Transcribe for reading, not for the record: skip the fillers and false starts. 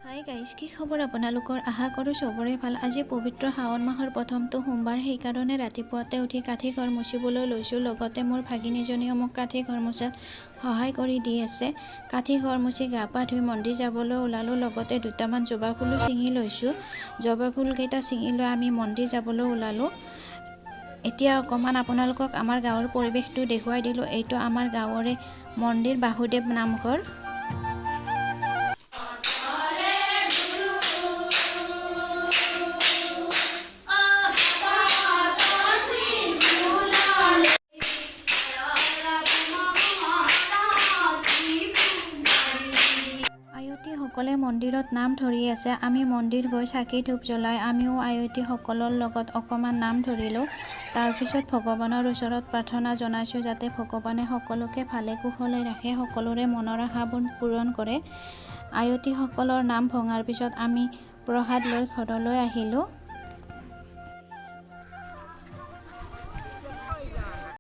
Hi guys, কি খবৰ আপোনালোকৰ? আশা কৰোঁ চবৰে ভাল। আজি পবিত্ৰ শাওণ মাহৰ প্ৰথমটো সোমবাৰ, সেইকাৰণে ৰাতিপুৱাতে উঠি কাঠি ঘৰ মুচিবলৈ লৈছোঁ। লগতে মোৰ ভাগিনীজনীও মোক কাঠি ঘৰ মুচাত সহায় কৰি দি আছে। কাঠি ঘৰ মুচি গা পা ধুই মন্দিৰ যাবলৈ ওলালোঁ। লগতে দুটামান জবা ফুলো ছিঙি লৈছোঁ। জবা ফুলকেইটা ছিঙি লৈ আমি মন্দিৰ যাবলৈ ওলালোঁ। এতিয়া অকণমান আপোনালোকক আমাৰ গাঁৱৰ পৰিৱেশটো দেখুৱাই দিলোঁ। এইটো আমাৰ গাঁৱৰে মন্দিৰ, বাসুদেৱ নামঘৰ। আয়তীসকলে মন্দিৰত নাম ধৰি আছে। আমি মন্দিৰ গৈ চাকি ধূপ জ্বলাই আমিও আয়তীসকলৰ লগত অকণমান নাম ধৰিলোঁ। তাৰপিছত ভগৱানৰ ওচৰত প্ৰাৰ্থনা জনাইছোঁ যাতে ভগৱানে সকলোকে ভালে কুশলে ৰাখে, সকলোৰে মনৰ আশাবোৰ পূৰণ কৰে। আয়তীসকলৰ নাম ভঙাৰ পিছত আমি প্ৰসাদ লৈ ঘৰলৈ আহিলোঁ।